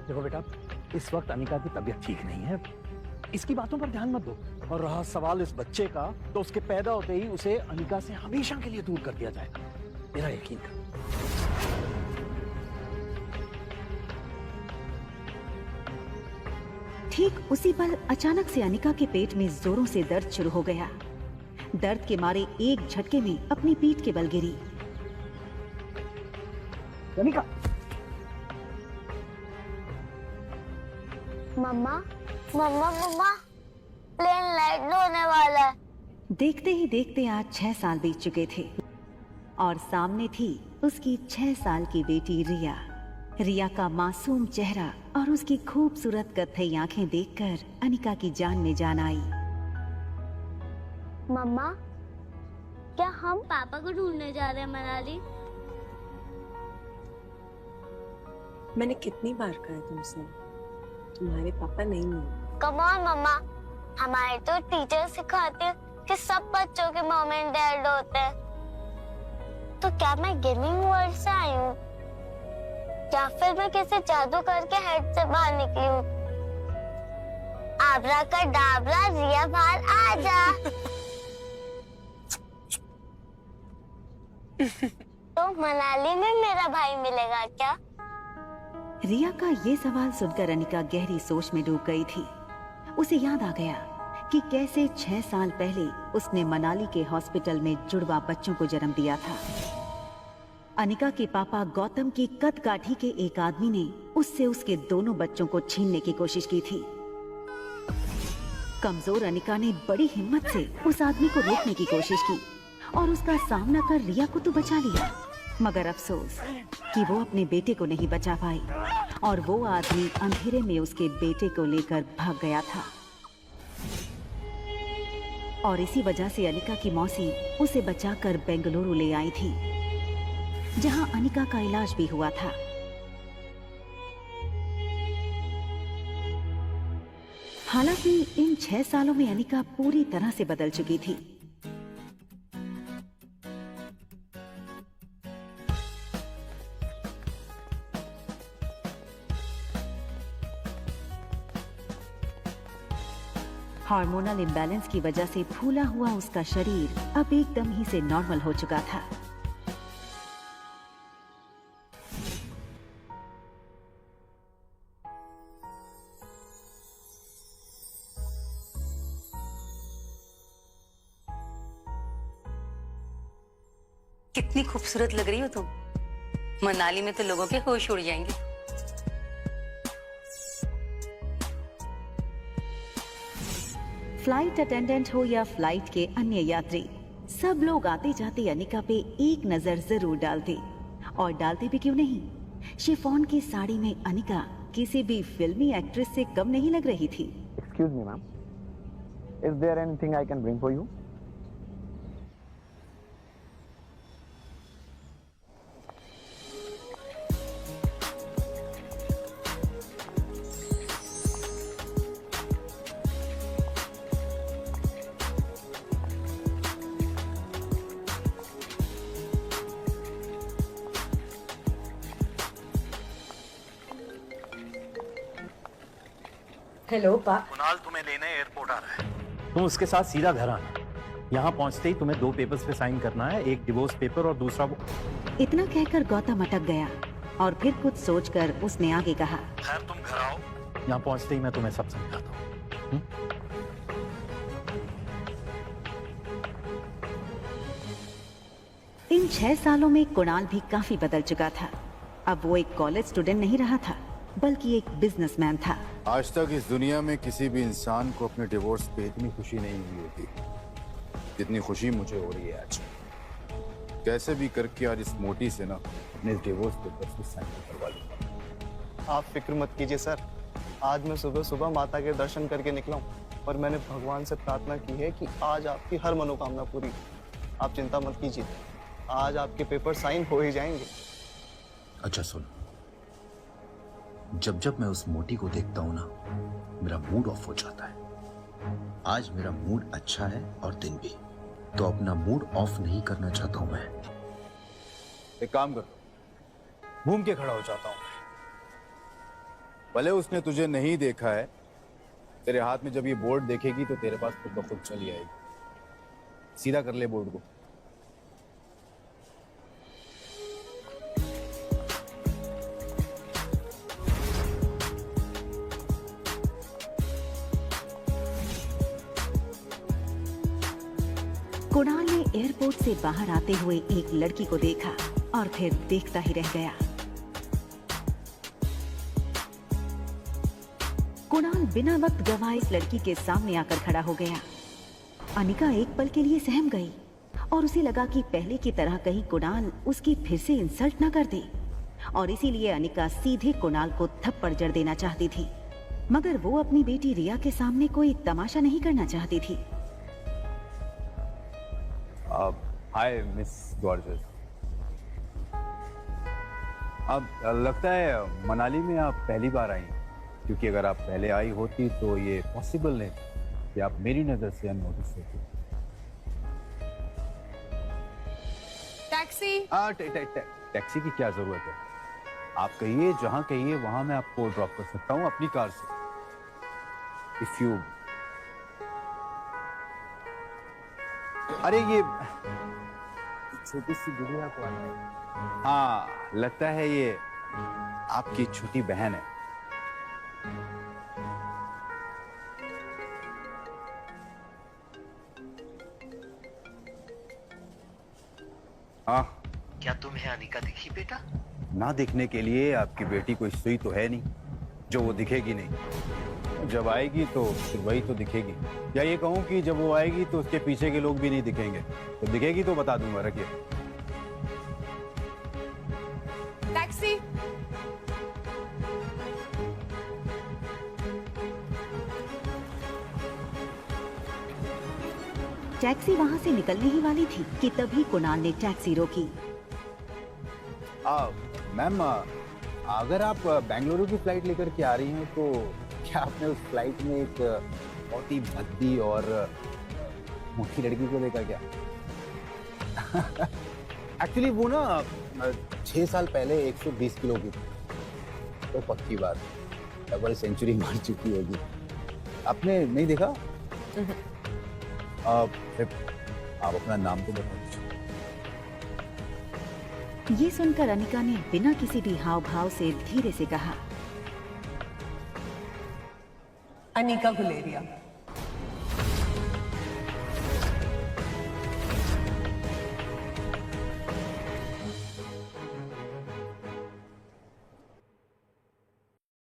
देखो बेटा, इस वक्त अनिका की तबीयत ठीक नहीं है, इसकी बातों पर ध्यान मत दो। और रहा सवाल इस बच्चे का, तो उसके पैदा होते ही उसे अनिका से हमेशा के लिए दूर कर दिया जाएगा, मेरा यकीन कर। ठीक उसी पल अचानक से अनिका के पेट में जोरों से दर्द शुरू हो गया। दर्द के मारे एक झटके में अपनी पीठ के बल गिरी। अनिका! मम्मा मम्मा मम्मा, प्लेन लैंड होने वाला है। देखते ही देखते आज 6 साल बीत चुके थे और सामने थी उसकी 6 साल की बेटी रिया। रिया का मासूम चेहरा और उसकी खूबसूरत कत्थई आंखें देखकर अनिका की जान में जान आई। मम्मा, क्या हम पापा को ढूंढने जा रहे हैं मनाली? मैंने कितनी बार कहा तुमसे, तुम्हारे पापा नहीं है। कम ऑन मम्मा, हमारे तो टीचर सिखाते हैं कि सब बच्चों के मॉम एंड डैड होते हैं। तो क्या मैं गेमिंग वर्ल्ड से आई हूँ, या फिर मैं किसी जादू करके हेड से बाहर निकली हूँ? आबरा का डाबरा, रिया बाहर आ जा। तो मनाली में मेरा भाई मिलेगा क्या? रिया का ये सवाल सुनकर अनिका गहरी सोच में डूब गई थी। उसे याद आ गया कि कैसे 6 साल पहले उसने मनाली के हॉस्पिटल में जुड़वा बच्चों को जन्म दिया था। अनिका के पापा गौतम की कदकाठी के एक आदमी ने उससे उसके दोनों बच्चों को छीनने की कोशिश की थी। कमजोर अनिका ने बड़ी हिम्मत से उस आदमी को रोकने की कोशिश की और उसका सामना कर रिया को तो बचा लिया, मगर अफसोस कि वो अपने बेटे को नहीं बचा पाई और वो आदमी अंधेरे में उसके बेटे को लेकर भाग गया था। और इसी वजह से अनिका की मौसी उसे बचाकर बेंगलुरु ले आई थी, जहां अनिका का इलाज भी हुआ था। हालांकि इन 6 सालों में अनिका पूरी तरह से बदल चुकी थी। हार्मोनल इम्बैलेंस की वजह से फूला हुआ उसका शरीर अब एकदम ही से नॉर्मल हो चुका था। कितनी खूबसूरत लग रही हो तुम। मनाली में तो लोगों के होश उड़ जाएंगे। फ्लाइट अटेंडेंट हो या फ्लाइट के अन्य यात्री, सब लोग आते जाते अनिका पे एक नजर जरूर डालते। और डालते भी क्यों नहीं, शिफॉन की साड़ी में अनिका किसी भी फिल्मी एक्ट्रेस से कम नहीं लग रही थी। Excuse me, ma'am. Is there anything I can bring for you? Hello पा। कुणाल तुम्हें लेने एयरपोर्ट आ रहा है, तुम उसके साथ सीधा घर आना। यहाँ पहुँचते ही तुम्हें 2 पेपर्स पे साइन करना है, एक डिवोर्स पेपर और दूसरा वो। इतना कहकर गौतम अटक गया और फिर कुछ सोचकर उसने आगे कहा, खैर तुम घर आओ, यहाँ पहुँचते ही मैं तुम्हें सब समझाता हूँ। इन 6 सालों में कुणाल भी काफी बदल चुका था। अब वो एक कॉलेज स्टूडेंट नहीं रहा था, बल्कि एक बिजनेसमैन था। आज तक इस दुनिया में किसी भी इंसान को अपने डिवोर्स पे इतनी खुशी नहीं हुई होती जितनी खुशी मुझे हो रही है आज। कैसे भी करके आज इस मोटी से ना अपने डिवोर्स पेपर्स पे साइन करवा लूंगा। आप फिक्र मत कीजिए सर, आज मैं सुबह सुबह माता के दर्शन करके निकला हूँ और मैंने भगवान से प्रार्थना की है कि आज आपकी हर मनोकामना पूरी। आप चिंता मत कीजिए, आज आपके पेपर साइन हो ही जाएंगे। अच्छा सुन, जब जब मैं उस मोटी को देखता हूं ना, मेरा मूड ऑफ हो जाता है। आज मेरा मूड अच्छा है और दिन भी, तो अपना मूड ऑफ नहीं करना चाहता हूं मैं। एक काम कर, घूम के खड़ा हो जाता हूं। भले उसने तुझे नहीं देखा है, तेरे हाथ में जब ये बोर्ड देखेगी तो तेरे पास खुद ब खुद चली आएगी। सीधा कर ले बोर्ड को। कुणाल ने एयरपोर्ट से बाहर आते हुए एक लड़की को देखा और फिर देखता ही रह गया। कुणाल बिना वक्त गवाए इस लड़की के सामने आकर खड़ा हो गया। अनिका एक पल के लिए सहम गई और उसे लगा कि पहले की तरह कहीं कुणाल उसकी फिर से इंसल्ट न कर दे, और इसीलिए अनिका सीधे कुणाल को थप्पड़ जड़ देना चाहती थी, मगर वो अपनी बेटी रिया के सामने कोई तमाशा नहीं करना चाहती थी। Hi miss gorgeous. अब लगता है मनाली में आप पहली बार आई हैं, क्योंकि अगर आप पहले आई होती तो ये पॉसिबल नहीं कि आप मेरी नजर से अननोटिस होती। टैक्सी। टैक्सी की क्या जरूरत है? आप कहिए, जहां कहिए वहां मैं आपको ड्रॉप कर सकता हूँ अपनी कार से। इफ यू अरे ये छोटी सी गुड़िया को आना है। हाँ, लगता है ये आपकी छोटी बहन है। हाँ, क्या तुम्हें अनिका दिखी बेटा? ना दिखने के लिए आपकी बेटी कोई सुई तो है नहीं जो वो दिखेगी नहीं। जब आएगी तो फिर वही तो दिखेगी, या ये कहूँ कि जब वो आएगी तो उसके पीछे के लोग भी नहीं दिखेंगे। तो दिखेगी तो बता दूंगा। रखिए। टैक्सी। टैक्सी वहां से निकलने ही वाली थी कि तभी कुणाल ने टैक्सी रोकी। मैम, अगर आप बेंगलुरु की फ्लाइट लेकर के आ रही हैं तो क्या आपने उस फ्लाइट में एक बहुत ही भद्दी और मोटी लड़की को देखा क्या? एक्चुअली वो ना 6 साल पहले 120 किलो की थी। तो पक्की बात, डबल सेंचुरी मार चुकी होगी। आपने नहीं देखा? आप अपना नाम तो बता दीजिए। ये सुनकर अनिका ने बिना किसी भी हाव भाव से धीरे से कहा, अनिका गुलेरिया।